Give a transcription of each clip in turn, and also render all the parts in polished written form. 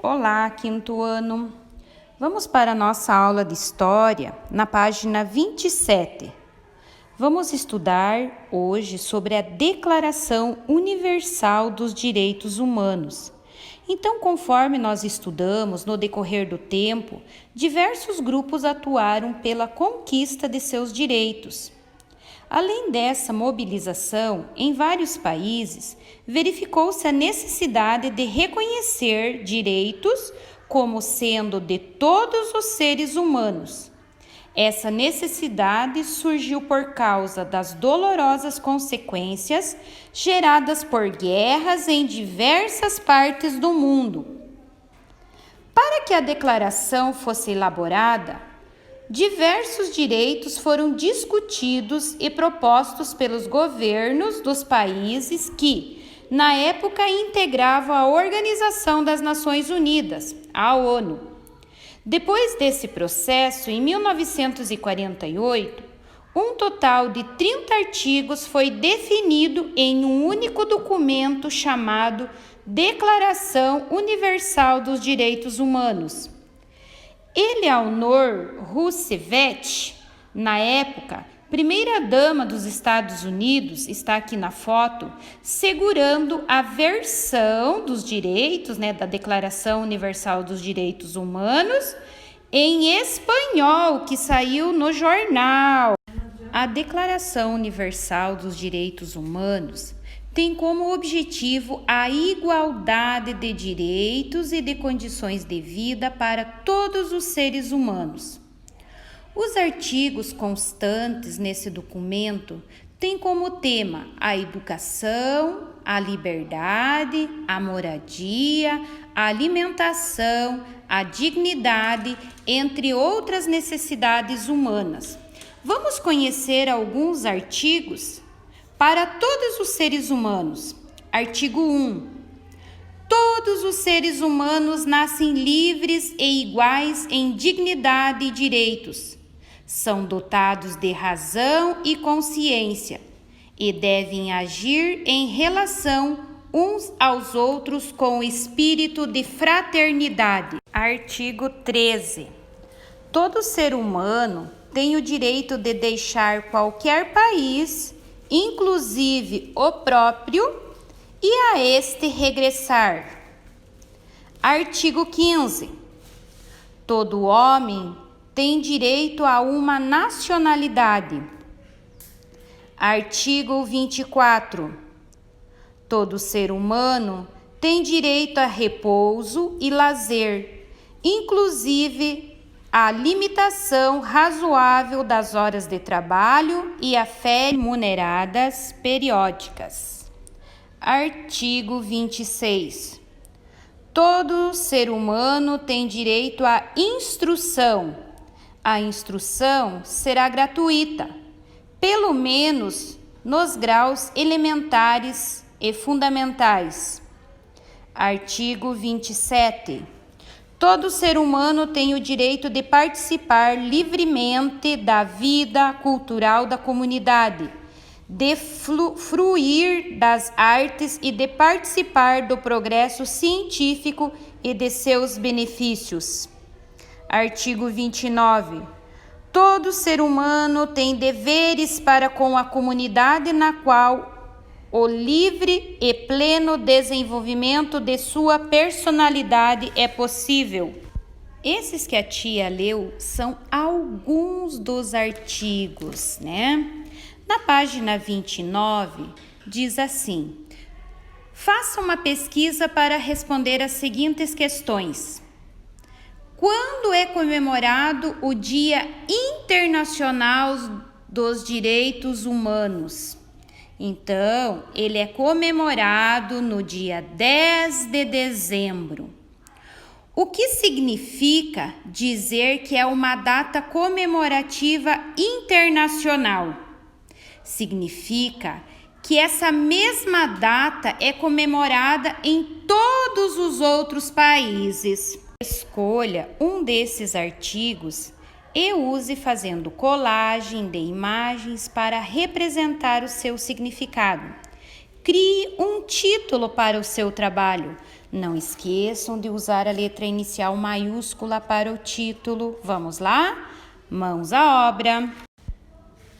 Olá, quinto ano. Vamos para a nossa aula de História, na página 27. Vamos estudar hoje sobre a Declaração Universal dos Direitos Humanos. Então, conforme nós estudamos no decorrer do tempo, diversos grupos atuaram pela conquista de seus direitos. Além dessa mobilização, em vários países, verificou-se a necessidade de reconhecer direitos como sendo de todos os seres humanos. Essa necessidade surgiu por causa das dolorosas consequências geradas por guerras em diversas partes do mundo. Para que a declaração fosse elaborada, diversos direitos foram discutidos e propostos pelos governos dos países que, na época, integravam a Organização das Nações Unidas, a ONU. Depois desse processo, em 1948, um total de 30 artigos foi definido em um único documento chamado Declaração Universal dos Direitos Humanos. Eleanor Roosevelt, na época, primeira-dama dos Estados Unidos, está aqui na foto, segurando a versão dos direitos, da Declaração Universal dos Direitos Humanos, em espanhol, que saiu no jornal. A Declaração Universal dos Direitos Humanos tem como objetivo a igualdade de direitos e de condições de vida para todos os seres humanos. Os artigos constantes nesse documento têm como tema a educação, a liberdade, a moradia, a alimentação, a dignidade, entre outras necessidades humanas. Vamos conhecer alguns artigos? Para todos os seres humanos. Artigo 1. Todos os seres humanos nascem livres e iguais em dignidade e direitos. São dotados de razão e consciência e devem agir em relação uns aos outros com espírito de fraternidade. Artigo 13. Todo ser humano tem o direito de deixar qualquer país, inclusive o próprio, e a este regressar. Artigo 15. Todo homem tem direito a uma nacionalidade. Artigo 24. Todo ser humano tem direito a repouso e lazer, inclusive a limitação razoável das horas de trabalho e a férias remuneradas periódicas. Artigo 26. Todo ser humano tem direito à instrução. A instrução será gratuita, pelo menos nos graus elementares e fundamentais. Artigo 27. Todo ser humano tem o direito de participar livremente da vida cultural da comunidade, de fruir das artes e de participar do progresso científico e de seus benefícios. Artigo 29. Todo ser humano tem deveres para com a comunidade na qual o livre e pleno desenvolvimento de sua personalidade é possível. Esses que a tia leu são alguns dos artigos, Na página 29, diz assim: faça uma pesquisa para responder as seguintes questões. Quando é comemorado o Dia Internacional dos Direitos Humanos? Então, ele é comemorado no dia 10 de dezembro. O que significa dizer que é uma data comemorativa internacional? Significa que essa mesma data é comemorada em todos os outros países. Escolha um desses artigos e use fazendo colagem de imagens para representar o seu significado. Crie um título para o seu trabalho. Não esqueçam de usar a letra inicial maiúscula para o título. Vamos lá? Mãos à obra!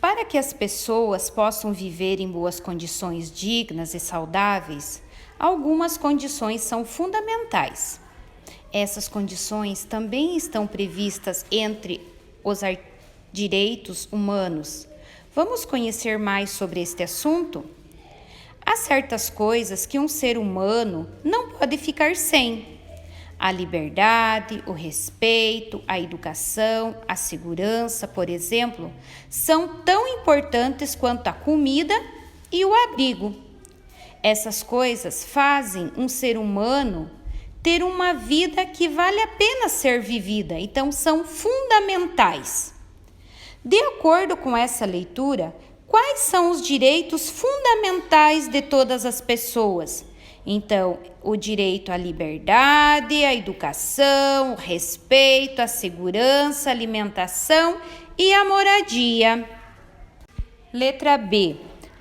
Para que as pessoas possam viver em boas condições dignas e saudáveis, algumas condições são fundamentais. Essas condições também estão previstas entre os direitos humanos. Vamos conhecer mais sobre este assunto? Há certas coisas que um ser humano não pode ficar sem. A liberdade, o respeito, a educação, a segurança, por exemplo, são tão importantes quanto a comida e o abrigo. Essas coisas fazem um ser humano ter uma vida que vale a pena ser vivida, então são fundamentais. De acordo com essa leitura, quais são os direitos fundamentais de todas as pessoas? Então, o direito à liberdade, à educação, o respeito, a segurança, a alimentação e a moradia. Letra B.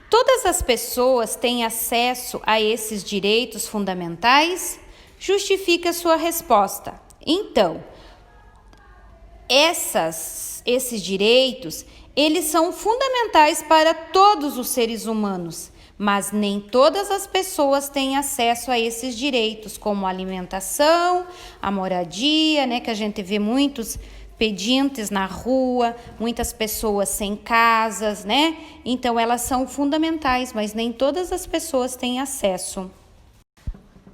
Todas as pessoas têm acesso a esses direitos fundamentais? Justifique a sua resposta. Então, esses direitos, eles são fundamentais para todos os seres humanos. Mas nem todas as pessoas têm acesso a esses direitos, como a alimentação, a moradia, né, que a gente vê muitos pedintes na rua, muitas pessoas sem casas, né? Então, elas são fundamentais, mas nem todas as pessoas têm acesso.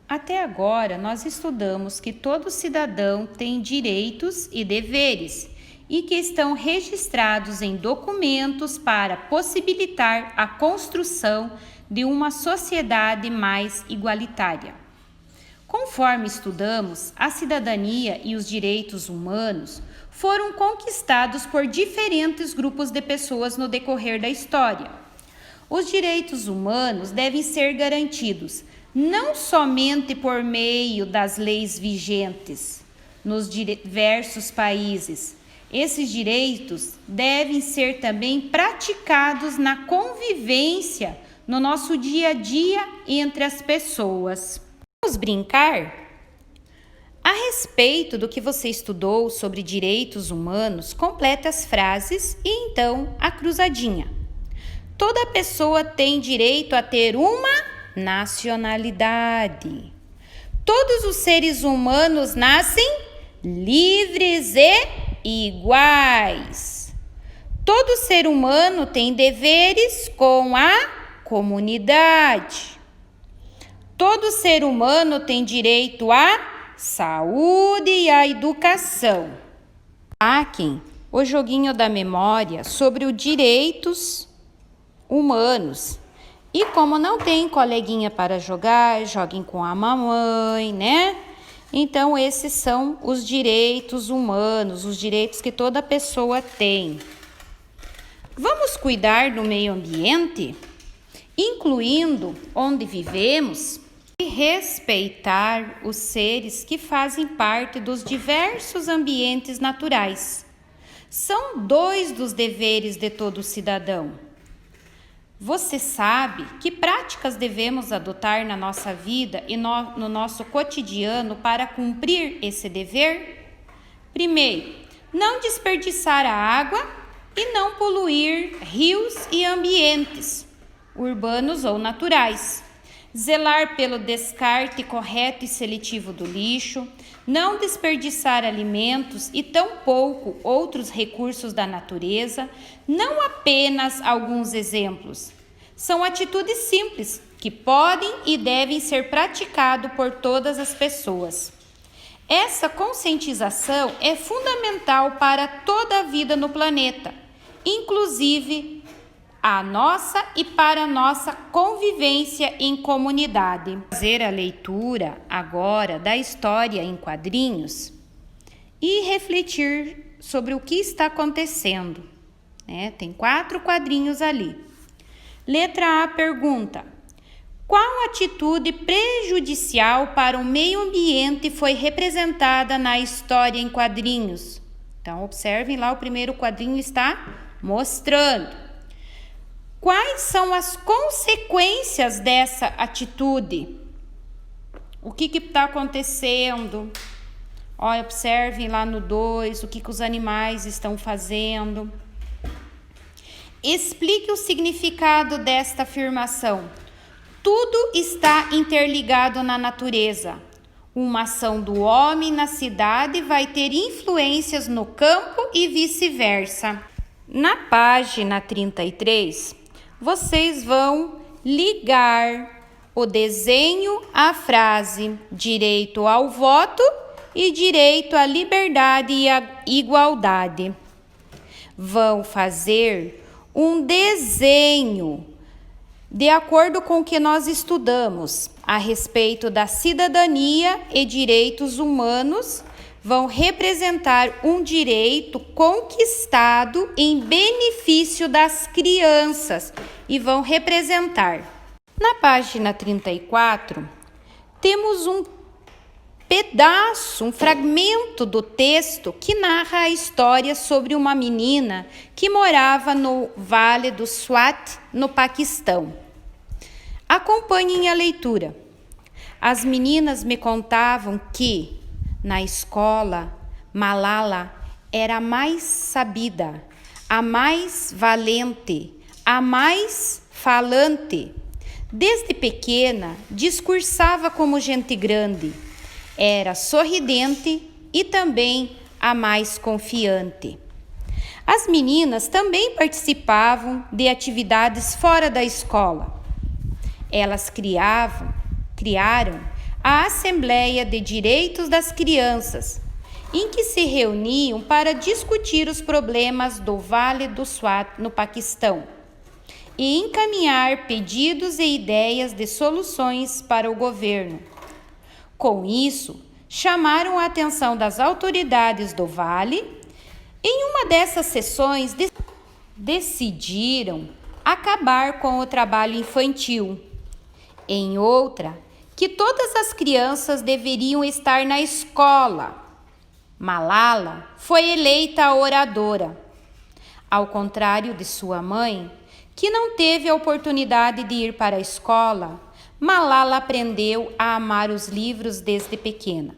Até agora, nós estudamos que todo cidadão tem direitos e deveres e que estão registrados em documentos para possibilitar a construção de uma sociedade mais igualitária. Conforme estudamos, a cidadania e os direitos humanos foram conquistados por diferentes grupos de pessoas no decorrer da história. Os direitos humanos devem ser garantidos não somente por meio das leis vigentes nos diversos países. Esses direitos devem ser também praticados na convivência no nosso dia a dia entre as pessoas. Vamos brincar? A respeito do que você estudou sobre direitos humanos, complete as frases e então a cruzadinha. Toda pessoa tem direito a ter uma nacionalidade. Todos os seres humanos nascem livres e iguais. Todo ser humano tem deveres com a comunidade. Todo ser humano tem direito à saúde e à educação. Aqui, o joguinho da memória sobre os direitos humanos. E como não tem coleguinha para jogar, joguem com a mamãe, né? Então, esses são os direitos humanos, os direitos que toda pessoa tem. Vamos cuidar do meio ambiente, incluindo onde vivemos, e respeitar os seres que fazem parte dos diversos ambientes naturais. São 2 dos deveres de todo cidadão. Você sabe que práticas devemos adotar na nossa vida e no nosso cotidiano para cumprir esse dever? Primeiro, não desperdiçar a água e não poluir rios e ambientes, urbanos ou naturais. Zelar pelo descarte correto e seletivo do lixo, não desperdiçar alimentos e tampouco outros recursos da natureza, não apenas alguns exemplos. São atitudes simples que podem e devem ser praticadas por todas as pessoas. Essa conscientização é fundamental para toda a vida no planeta, inclusive a nossa e para a nossa convivência em comunidade. Fazer a leitura agora da história em quadrinhos e refletir sobre o que está acontecendo. Tem 4 quadrinhos ali. Letra A pergunta: qual atitude prejudicial para o meio ambiente foi representada na história em quadrinhos? Então, observem lá, o primeiro quadrinho está mostrando. Quais são as consequências dessa atitude? O que está acontecendo? Olha, observem lá no 2 o que os animais estão fazendo. Explique o significado desta afirmação. Tudo está interligado na natureza. Uma ação do homem na cidade vai ter influências no campo e vice-versa. Na página 33, vocês vão ligar o desenho à frase direito ao voto e direito à liberdade e à igualdade. Vão fazer um desenho de acordo com o que nós estudamos a respeito da cidadania e direitos humanos. Vão representar um direito conquistado em benefício das crianças e vão representar. Na página 34, temos um pedaço, um fragmento do texto que narra a história sobre uma menina que morava no Vale do Swat, no Paquistão. Acompanhem a leitura. As meninas me contavam que, na escola, Malala era a mais sabida, a mais valente, a mais falante. Desde pequena, discursava como gente grande. Era sorridente e também a mais confiante. As meninas também participavam de atividades fora da escola. Elas criaram a Assembleia de Direitos das Crianças, em que se reuniam para discutir os problemas do Vale do Swat, no Paquistão, e encaminhar pedidos e ideias de soluções para o governo. Com isso, chamaram a atenção das autoridades do Vale. Em uma dessas sessões, decidiram acabar com o trabalho infantil. Em outra, que todas as crianças deveriam estar na escola. Malala foi eleita oradora. Ao contrário de sua mãe, que não teve a oportunidade de ir para a escola, Malala aprendeu a amar os livros desde pequena.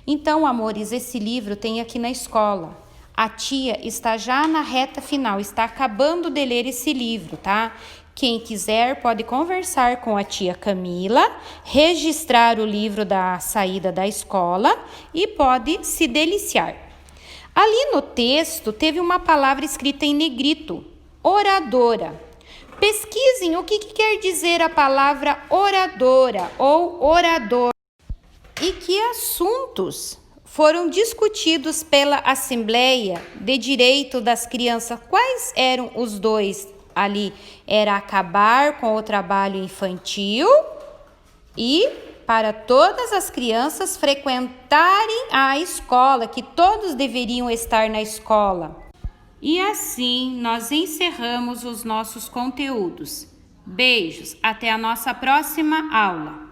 Então, amores, esse livro tem aqui na escola. A tia está já na reta final, está acabando de ler esse livro, tá? Quem quiser pode conversar com a tia Camila, registrar o livro da saída da escola e pode se deliciar. Ali no texto teve uma palavra escrita em negrito, oradora. Pesquisem o que quer dizer a palavra oradora ou orador e que assuntos foram discutidos pela Assembleia de Direito das Crianças. Quais eram os dois ali? Era acabar com o trabalho infantil e para todas as crianças frequentarem a escola, que todos deveriam estar na escola. E assim nós encerramos os nossos conteúdos. Beijos, até a nossa próxima aula.